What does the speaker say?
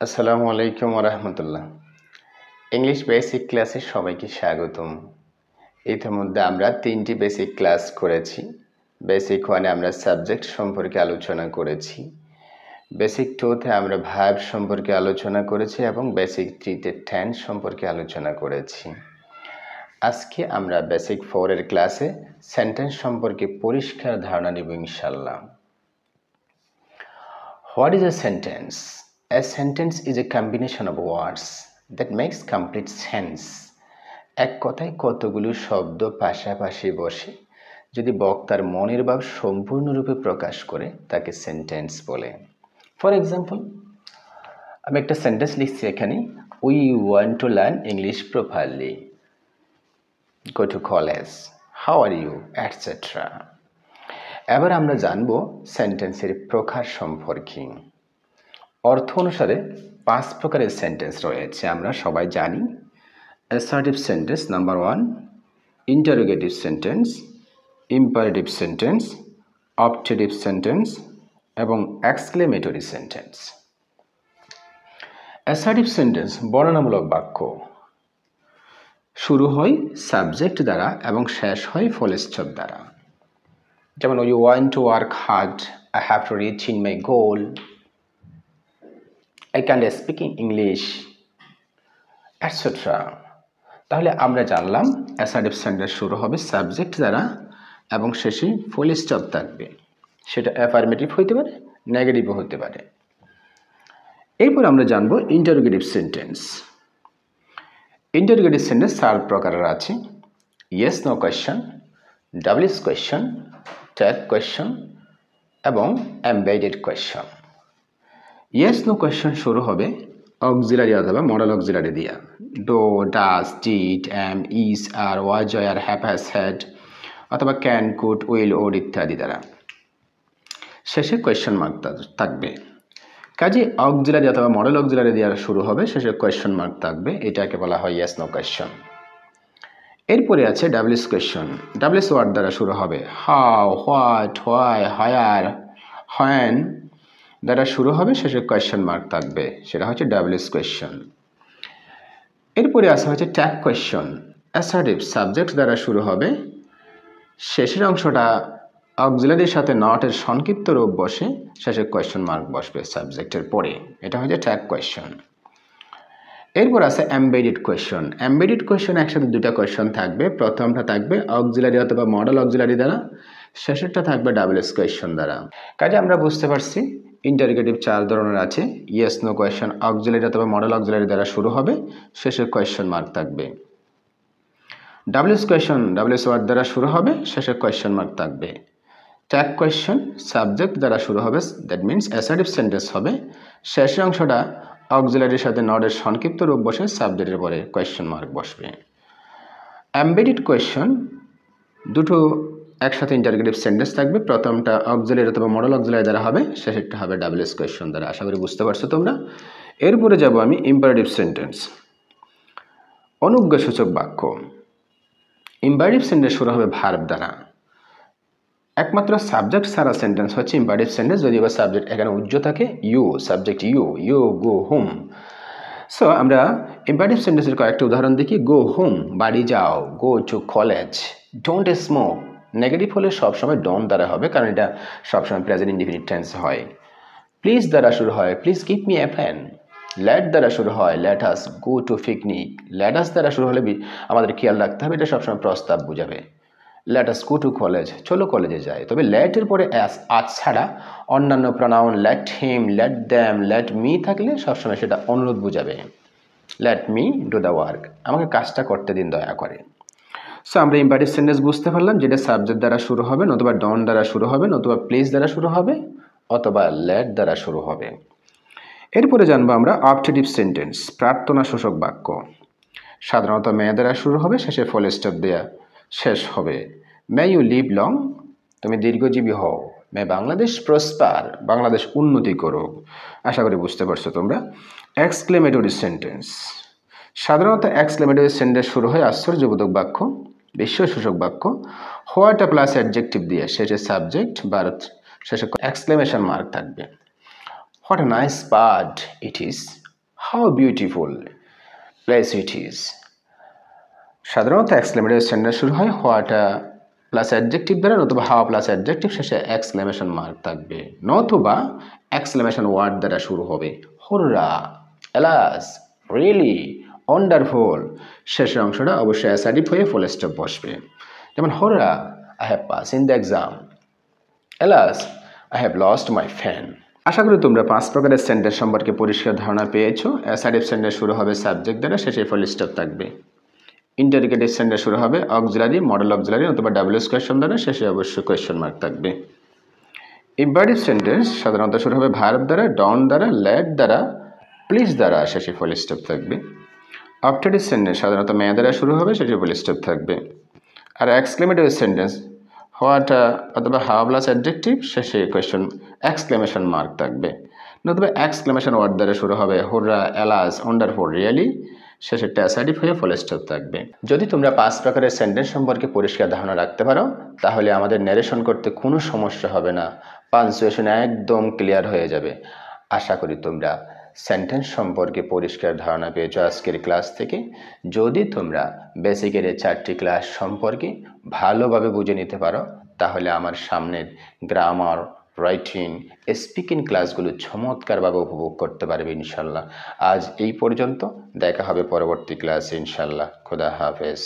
আসসালামু আলাইকুম ওয়া রাহমাতুল্লাহ। ইংলিশ বেসিক ক্লাসে সবাইকে স্বাগতম। ইতিমধ্যে আমরা 3টি বেসিক ক্লাস করেছি। বেসিক 1 এ আমরা সাবজেক্ট সম্পর্কে আলোচনা করেছি। বেসিক 2 তে আমরা ভার্ব সম্পর্কে আলোচনা করেছি এবং বেসিক 3 তে টেন্স সম্পর্কে আলোচনা করেছি। আজকে আমরা বেসিক 4 এর ক্লাসে সেন্টেন্স সম্পর্কে পরিষ্কার ধারণা নেব ইনশাআল্লাহ। What is a sentence? A sentence is a combination of words that makes complete sense. এক কথায় কতগুলো শব্দ পাশাপাশি বসে যদি বক্তার মনের ভাব সম্পূর্ণরূপে প্রকাশ করে তাকে সেন্টেন্স বলে। ফর এক্সাম্পল, আমি একটা সেন্টেন্স লিখছি এখানে, we want to learn English properly, go to college, how are you, etcetera. এবার আমরা জানব সেন্টেন্সের প্রকার সম্পর্কে। অর্থ অনুসারে 5 প্রকারের সেন্টেন্স রয়েছে, আমরা সবাই জানি। Assertive sentence number 1, interrogative sentence, imperative sentence, objective sentence এবং এক্সক্লেমেটরি সেন্টেন্স। অ্যাসার্টিভ সেন্টেন্স বর্ণনামূলক বাক্য, শুরু হয় সাবজেক্ট দ্বারা এবং শেষ হয় ফুল স্টপ দ্বারা। যেমন you want to work hard, I have to reach in my goal, I can't speak in English, etc. তাহলে আমরা জানলাম অ্যাসার্টিভ সেন্টেন্স শুরু হবে সাবজেক্ট দ্বারা এবং শেষে ফুল স্টপ থাকবে। সেটা অ্যাফার্মেটিভ হতে পারে, নেগেটিভও হতে পারে। এরপর আমরা জানবো ইন্টারোগেটিভ সেন্টেন্স। ইন্টারোগেটিভ সেন্টেন্স 4 প্রকারের আছে: yes no question, doubles question, tag question এবং embedded question. Yes no question শুরু হবে অক্সিলারি অথবা মডেল অক্সিলারি দিয়া, do, does, did, am, is, are, was, are, have, has, had অথবা ক্যান, কুড, উইল, ওড ইত্যাদি দ্বারা। শেষে কোয়েশ্চন মার্ক থাকবে। কাজে অক্সিলারি অথবা মডেল অক্সিলারি দিয়া শুরু হবে, শেষে কোয়েশ্চন মার্ক থাকবে, এটাকে বলা হয় ইয়েস নো কোয়েশ্চন। এরপরে আছে ডাবলস কোয়েশ্চন। ডাবলস ওয়ার্ড দ্বারা শুরু হবে, how, what, why, where, when দ্বারা শুরু হবে, শেষে কোয়েশ্চন মার্ক থাকবে, সেটা হচ্ছে ডাবলস কোয়েশ্চন। এরপরে আসা হচ্ছে ট্যাগ কোয়েশ্চন। অ্যাসার্টিভ সাবজেক্ট দ্বারা শুরু হবে, শেষের অংশটা অক্সিলারির সাথে নটের সংক্ষিপ্ত রূপ বসে, শেষে কোয়েশ্চন মার্ক বসবে সাবজেক্টের পরে, এটা হচ্ছে ট্যাগ কোয়েশ্চন। এরপর আছে এমবেডেড কোয়েশ্চন। এমবেডেড কোয়েশ্চন একসাথে 2টা কোয়েশ্চন থাকবে, প্রথমটা থাকবে অক্সিলারি অথবা মডেল অক্সিলারি দ্বারা, শেষেরটা থাকবে ডাবলস কোয়েশ্চন দ্বারা। কাজে আমরা বুঝতে পারছি ইন্টারোগেটিভ 4 ধরনের আছে। ইয়েস নো কোয়েশ্চন অক্সিলারি অথবা মডেল অক্সিলারি দ্বারা শুরু হবে, শেষে কোয়েশ্চন মার্ক থাকবে। ডাবলস কোয়েশ্চন ডাবলস ওয়ার্ড দ্বারা শুরু হবে, শেষে কোয়েশ্চন মার্ক থাকবে। ট্যাগ কোয়েশ্চন সাবজেক্ট দ্বারা শুরু হবে, দ্যাট মিনস অ্যাসার্টিভ সেন্টেন্স হবে, শেষের অংশটা অক্সিলারির সাথে নটের সংক্ষিপ্ত রূপ বসে সাবজেক্টের পরে কোয়েশ্চন মার্ক বসবে। এমবেডেড কোয়েশ্চন 2টো একসাথে ইন্টারোগেটিভ সেন্টেন্স থাকবে, প্রথমটা অক্সিলারি অথবা মডেল অক্সিলারি দ্বারা হবে, শেষেরটা হবে ডাবলস কোয়েশ্চন দ্বারা। আশা করি বুঝতে পারছো তোমরা। এরপরে যাব আমি ইম্পারেটিভ সেন্টেন্স, অনুজ্ঞাসূচক বাক্য। ইম্পারেটিভ সেন্টেন্স শুরু হবে ভার্ব দ্বারা। একমাত্র সাবজেক্ট ছাড়া সেন্টেন্স হচ্ছে ইম্পারেটিভ সেন্টেন্স, যদিও বা সাবজেক্ট এখানে উজ্জ্ব থাকে, you, subject you, you go home. So আমরা ইম্পারেটিভ সেন্টেন্সের কয়েকটা উদাহরণ দেখি। গো হোম, বাড়ি যাও, go to college, don't smoke. Negative হলে সবসময় ডোন্ট দ্বারা হবে, কারণ এটা সবসময় প্রেজেন্ট ইনডিফিনিট টেন্স হয়। প্লিজ দ্বারা শুরু হয়, please give me a pen. Let দ্বারা শুরু হয়, let us go to picnic. Let us দ্বারা শুরু হলে আমাদের খেয়াল রাখতে হবে, এটা সবসময় প্রস্তাব বোঝাবে। Late us go to college, চলো কলেজে যাই। তবে লেটের পরে আজ ছাড়া অন্যান্য pronoun let him, late them, let me থাকলে সবসময় সেটা অনুরোধ বোঝাবে। Let me do the work, আমাকে কাজটা করতে দিন দয়া করে। সো আমরা ইম্পারেটিভ সেন্টেন্স বুঝতে পারলাম, যেটা সাবজেক্ট দ্বারা শুরু হবে, নতুবা ডন দ্বারা শুরু হবে, নতুবা প্লিজ দ্বারা শুরু হবে, অথবা লেট দ্বারা শুরু হবে। এরপরে জানবো আমরা অবজেক্টিভ সেন্টেন্স, প্রার্থনা সূচক বাক্য। সাধারণত মে দ্বারা শুরু হবে, শেষে ফুল স্টপ দেয়া শেষ হবে। মে ইউ লিভ লং, তুমি দীর্ঘজীবী হও। মে বাংলাদেশ প্রসপার, বাংলাদেশ উন্নতি করুক। আশা করি বুঝতে পারছো তোমরা। এক্সক্লেমেটরি সেন্টেন্স, সাধারণত এক্সক্লেমেটরি সেন্টেন্স শুরু হয় আশ্চর্যবোধক বাক্য, বিস্ময়সূচক বাক্য, হোয়াট প্লাস অ্যাডজেক্টিভ দিয়ে, শেষে সাবজেক্ট ভার্ব, শেষে এক্সক্লেমেশন মার্ক থাকবে। What a nice bird it is, how beautiful place it is. সাধারণত এক্সক্লেমেটরি সেন্টেন্স শুরু হয় হোয়াট প্লাস অ্যাডজেক্টিভ দ্বারা, নতুবা হাউ প্লাস অ্যাডজেক্টিভ শেষে এক্সক্লেমেশন মার্ক থাকবে, নতুবা এক্সক্লেমেশন ওয়ার্ড দ্বারা শুরু হবে। হুররা, এলাস, রিয়েলি, ওয়ান্ডারফুল, শেষের অংশটা অবশ্যই অ্যাসার্টিভ হয়ে ফুল স্টপ বসবে। যেমন hurrah, I have pass in the exam. Alas, I have lost my fan. আশা করি তোমরা 5 প্রকারের সেন্টেন্স সম্পর্কে পরিষ্কার ধারণা পেয়েছো। অ্যাসার্টিভ সেন্টেন্স শুরু হবে সাবজেক্ট দ্বারা, শেষে ফুল স্টপ থাকবে। ইন্টারোগেটিভ সেন্টেন্স শুরু হবে অক্সিলারি, মডেল অক্সিলারি অথবা ডাব্লিউএস কোয়েশ্চন দ্বারা, শেষে অবশ্যই কোয়েশ্চন মার্ক থাকবে। ইম্পারেটিভ সেন্টেন্স সাধারণত শুরু হবে ভার্ব দ্বারা, ডন দ্বারা, লেট দ্বারা, প্লিজ দ্বারা, শেষে ফুল স্টপ থাকবে। অপটেটিভ সেন্টেন্স সাধারণত মে দ্বারা শুরু হবে, শেষে ফুল স্টপ থাকবে। আর এক্সক্লেমেটরি সেন্টেন্স হোয়াট অথবা হাউ প্লাস অ্যাডজেক্টিভ, শেষে কোয়েশ্চন এক্সক্লেমেশন মার্ক থাকবে, নতুবা এক্সক্লেমেশন ওয়ার্ড দ্বারা শুরু হবে হুররা, এলাস, ওয়ান্ডারফুল, রিয়েলি, শেষে অ্যাসার্টিভ হয়ে ফুল স্টপ থাকবে। যদি তোমরা 5 প্রকারের সেন্টেন্স সম্পর্কে পরিষ্কার ধারণা রাখতে পারো তাহলে আমাদের ন্যারেশন করতে কোনো সমস্যা হবে না, পাঞ্চুয়েশন একদম ক্লিয়ার হয়ে যাবে। আশা করি তোমরা সেন্টেন্স সম্পর্কে পরিষ্কার ধারণা পেয়েছো আজকের ক্লাস থেকে। যদি তোমরা বেসিকের এই 4টি ক্লাস সম্পর্কে ভালোভাবে বুঝে নিতে পারো তাহলে আমার সামনের গ্রামার, রাইটিং, স্পিকিং ক্লাসগুলো চমৎকারভাবে উপভোগ করতে পারবে ইনশাল্লাহ। আজ এই পর্যন্ত, দেখা হবে পরবর্তী ক্লাসে ইনশাল্লাহ। খোদা হাফেজ।